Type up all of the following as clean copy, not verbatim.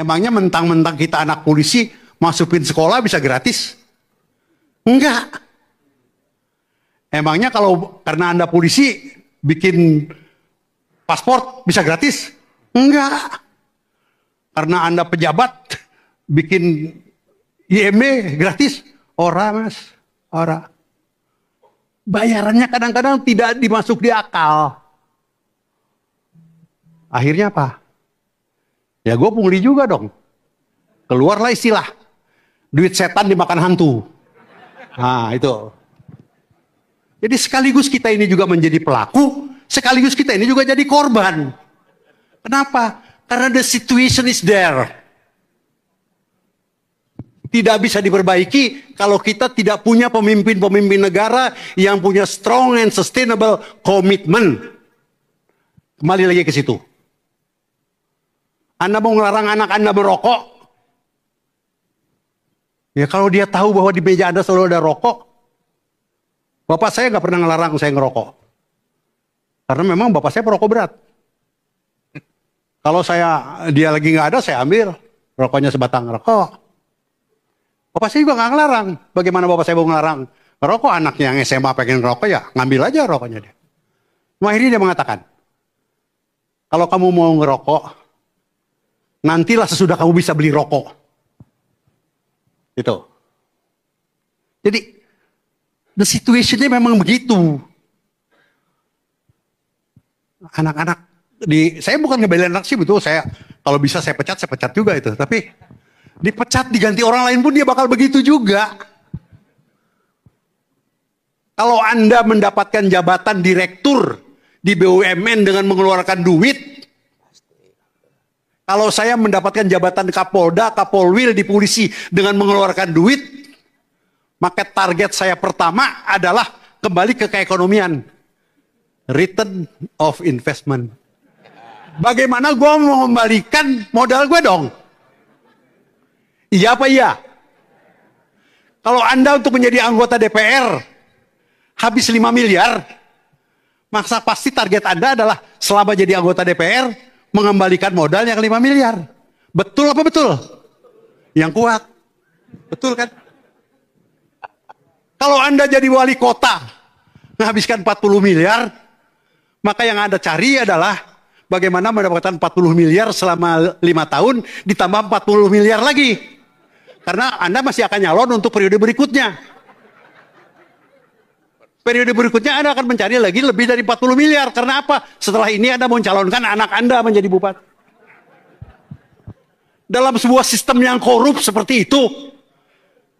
Emangnya mentang-mentang kita anak polisi, masukin sekolah bisa gratis? Enggak. Emangnya kalau karena Anda polisi, bikin paspor bisa gratis? Enggak. Karena Anda pejabat, bikin IMB gratis? Ora mas, ora. Bayarannya kadang-kadang tidak dimasuk di akal. Akhirnya apa? Ya gue pungli juga dong. Keluarlah istilah, duit setan dimakan hantu. Nah itu. Jadi sekaligus kita ini juga menjadi pelaku, sekaligus kita ini juga jadi korban. Kenapa? Karena the situation is there. Tidak bisa diperbaiki kalau kita tidak punya pemimpin-pemimpin negara yang punya strong and sustainable commitment. Kembali lagi ke situ. Anda mau ngelarang anak Anda merokok? Ya kalau dia tahu bahwa di meja Anda selalu ada rokok. Bapak saya nggak pernah ngelarang saya ngerokok. Karena memang bapak saya perokok berat. Kalau dia lagi nggak ada, saya ambil rokoknya sebatang rokok. Bapak saya juga nggak ngelarang. Bagaimana bapak saya mau ngelarang ngerokok? Anaknya yang SMA pengen ngerokok ya ngambil aja rokoknya dia. Cuma akhirnya dia mengatakan, kalau kamu mau ngerokok, nantilah sesudah kamu bisa beli rokok. Itu. Jadi, the situation-nya memang begitu. Anak-anak saya bukan ngebelain anak sih, betul. Kalau bisa saya pecat juga itu. Tapi dipecat diganti orang lain pun dia bakal begitu juga. Kalau Anda mendapatkan jabatan direktur di BUMN dengan mengeluarkan duit, kalau saya mendapatkan jabatan Kapolda, Kapolwil di polisi dengan mengeluarkan duit, maka target saya pertama adalah kembali ke keekonomian. Return of investment. Bagaimana gue mau mengembalikan modal gue dong? Iya apa iya? Kalau Anda untuk menjadi anggota DPR habis 5 miliar, maka pasti target Anda adalah selama jadi anggota DPR mengembalikan modal yang 5 miliar. Betul apa betul? Yang kuat. Betul kan? Kalau Anda jadi wali kota menghabiskan 40 miliar, maka yang Anda cari adalah bagaimana mendapatkan 40 miliar selama 5 tahun ditambah 40 miliar lagi. Karena Anda masih akan nyalon untuk periode berikutnya. Periode berikutnya Anda akan mencari lagi lebih dari 40 miliar. Karena apa? Setelah ini Anda mau mencalonkan anak Anda menjadi bupati. Dalam sebuah sistem yang korup seperti itu,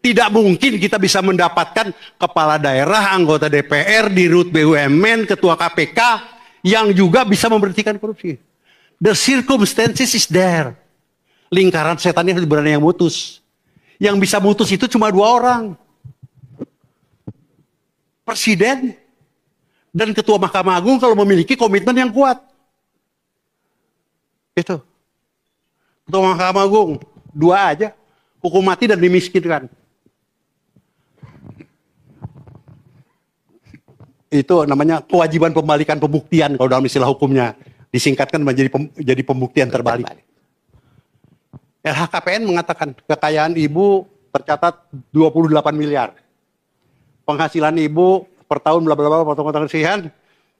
tidak mungkin kita bisa mendapatkan kepala daerah, anggota DPR, dirut BUMN, ketua KPK, yang juga bisa memberhentikan korupsi. The circumstances is there. Lingkaran setannya harus berani yang mutus. Yang bisa mutus itu cuma 2 orang. Presiden dan Ketua Mahkamah Agung kalau memiliki komitmen yang kuat. Itu. Ketua Mahkamah Agung, 2 aja. Hukum mati dan dimiskinkan. Itu namanya kewajiban pembalikan pembuktian kalau dalam istilah hukumnya. Disingkatkan menjadi pembuktian terbalik. LHKPN mengatakan kekayaan ibu tercatat 28 miliar. Penghasilan ibu per tahun bla bla bla potong-potong kesihan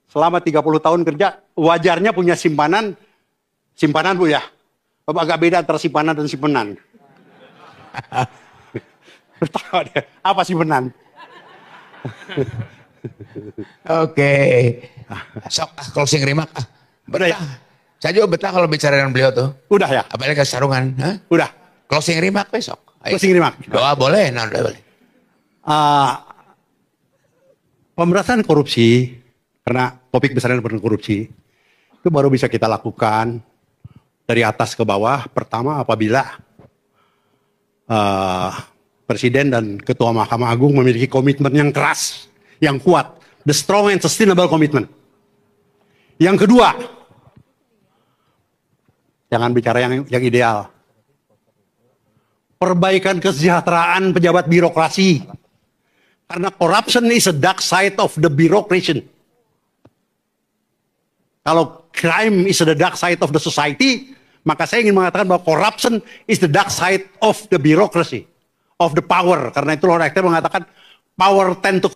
selama 30 tahun kerja wajarnya punya simpanan Bu ya. Agak beda antara simpanan dan simpanan. Apa simpanan? Oke. Sok closing remark. Udah ya? Saya juga betah kalau bicara dengan beliau tuh. Udah ya? Apalagi ke sarungan. Hah? Udah. Closing remark besok. Closing remark. Doa boleh, nah doa boleh. Pemberantasan korupsi, karena topik besarnya tentang korupsi, itu baru bisa kita lakukan dari atas ke bawah. Pertama apabila Presiden dan Ketua Mahkamah Agung memiliki komitmen yang keras, yang kuat. The strong and sustainable commitment. Yang kedua, jangan bicara yang ideal. Perbaikan kesejahteraan pejabat birokrasi. Karena corruption is a dark side of the bureaucracy. Kalau crime is the dark side of the society, Maka saya ingin mengatakan bahwa corruption is the dark side of the bureaucracy, of the power. Karena itu Lord Acton mengatakan power tend to